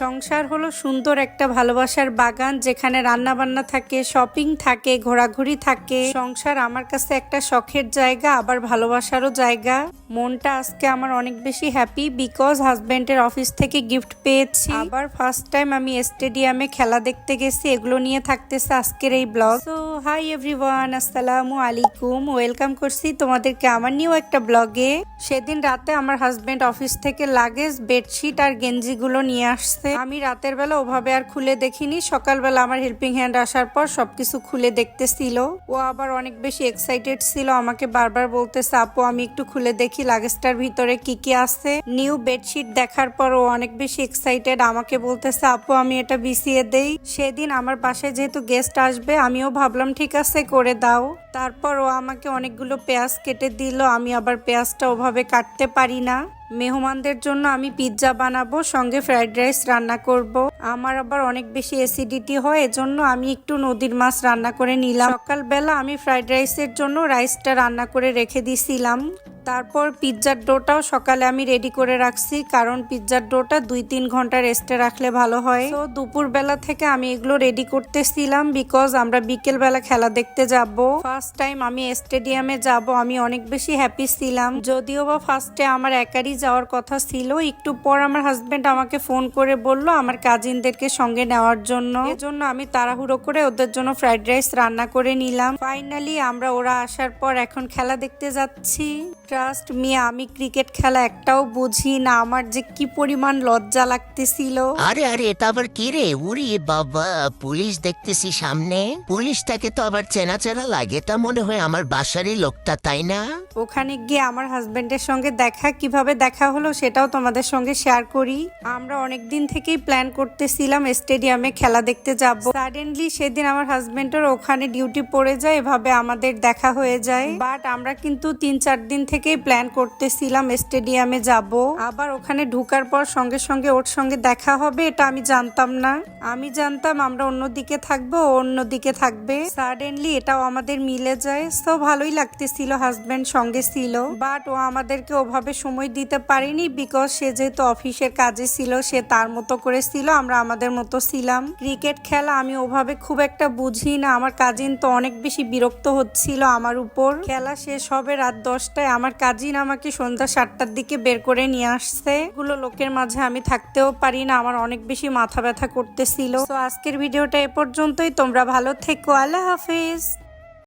সংসার হলো সুন্দর একটা ভালোবাসার বাগান, যেখানে রান্না বান্না থাকে, শপিং থাকে, ঘোরাঘুরি থাকে। সংসার আমার কাছে একটা শখের জায়গা, আবার ভালোবাসারও জায়গা। মনটা আজকে আমার অনেক বেশি হ্যাপি, বিকজ হাজবেন্ডের অফিস থেকে গিফট পেয়েছি। আবার ফার্স্ট টাইম আমি স্টেডিয়ামে খেলা দেখতে গেছি। এগুলো নিয়ে থাকতেছে আজকের এই ব্লগ। সো হাই এভরিওয়ান, আসসালামু আলাইকুম, ওয়েলকাম করছি তোমাদেরকে আমার নিউ একটা ব্লগে। সেদিন রাতে আমার হাজবেন্ড অফিস থেকে লাগেজ, বেডশিট আর গেঞ্জিগুলো নিয়ে আসছে। আমি রাতের বেলা ওভাবে আর খুলে দেখিনি। সকালবেলা আমার হেল্পিং হ্যান্ড আসার পর সবকিছু খুলে দেখতেছিল। ও আবার অনেক বেশি এক্সাইটেড ছিল, আমাকে বারবার বলতেছে আপু আমি একটু খুলে দেখি লাগেজটার ভিতরে কি কি আছে। নিউ বেডশিট দেখার পর ও অনেক বেশি এক্সাইটেড, আমাকে বলতেছে আপু আমি এটা বিছিয়ে দেই। সেদিন আমার বাসায় যেহেতু গেস্ট আসবে, আমিও ভাবলাম ঠিক আছে করে দাও। তারপর ও আমাকে অনেকগুলো পেঁয়াজ কেটে দিল। আমি আবার পেঁয়াজটা ওভাবে কাটতে পারি না। মেহমানদের জন্য আমি পিৎজা বানাবো, সঙ্গে ফ্রাইড রাইস রান্না করব। আমার আবার অনেক বেশি অ্যাসিডিটি হয়, এজন্য আমি একটু নদীর মাছ রান্না করে নিলাম। সকালবেলা আমি ফ্রাইড রাইসের জন্য রাইসটা রান্না করে রেখে দিছিলাম। তারপর পিৎজার ডোটাও সকালে আমি রেডি করে রাখছি, কারণ পিৎজার ডোটা 2-3 ঘন্টা রেস্টে রাখলে ভালো হয়। তো দুপুর বেলা থেকে আমি এগুলো রেডি করতেছিলাম, বিকজ আমরা বিকেল বেলা খেলা দেখতে যাব। ফার্স্ট টাইম আমি স্টেডিয়ামে যাব, আমি অনেক বেশি হ্যাপি ছিলাম। যদিও বা ফার্স্টে আমার একারই যাওয়ার কথা ছিল, একটু পর আমার হাজবেন্ড আমাকে ফোন করে বলল আমার কাজিনদেরকে সঙ্গে নেওয়ার জন্য। এজন্য আমি তাড়াহুড়ো করে ওদের জন্য ফ্রাইড রাইস রান্না করে নিলাম। ফাইনালি ওরা আসার পর এখন খেলা দেখতে যাচ্ছি। ট্রাস্ট মি, আমি ক্রিকেট খেলা একটাও বুঝি না, আমার যে কি পরিমাণ লজ্জা লাগতেছিল। আরে আরে এটা আবার কি রে? উরি বাবা, পুলিশ দেখতেছি সামনে। পুলিশটাকে তো আবার চেনা চেনা লাগে, তা মনে হয় আমার বাসারই লোকটা, তাই না? ওখানে গিয়ে আমার হাজবেন্ডের সঙ্গে কিভাবে দেখা হলো সেটাও তোমাদের সঙ্গে শেয়ার করি। আমরা অনেক দিন থেকেই প্ল্যান করতেছিলাম স্টেডিয়ামে খেলা দেখতে যাব। সাডেনলি সেদিন আমার হাজবেন্ডের ওখানে ডিউটি পড়ে যায়, এভাবে আমাদের দেখা হয়ে যায়। বাট আমরা কিন্তু 3-4 দিন থেকেই প্ল্যান করতেছিলাম স্টেডিয়ামে যাব। আবার ওখানে ঢুকার পর সঙ্গে সঙ্গে ওর সঙ্গে দেখা হবে, এটা আমি জানতাম না। আমি জানতাম আমরা অন্যদিকে থাকবো, ও অন্যদিকে থাকবে। সাডেনলি এটাও আমাদের মিলে যায়। তো ভালোই লাগতেছিল, হাজবেন্ড সঙ্গে ছিল। বাট ও আমাদেরকে ওভাবে সময় দিতে পারিনি, বিকজ সে যেহেতু অফিসের কাজে ছিল, সে তার মতো করে ছিল, আমরা আমাদের মতো ছিলাম। ক্রিকেট খেলা আমি ওভাবে খুব একটা বুঝি না। আমার কাজিন তো অনেক বেশি বিরক্ত হচ্ছিল আমার উপর। খেলা শেষ হবে রাত 10টায়, আমার কাজিন আমাকে সন্ধ্যা 7টার দিকে বের করে নিয়ে আসছে। এগুলো লোকের মাঝে আমি থাকতেও পারি না, আমার অনেক বেশি মাথা ব্যথা করতেছিল। তো আজকের ভিডিওটা এ পর্যন্তই। তোমরা ভালো থেকো, আল্লাহ হাফেজ।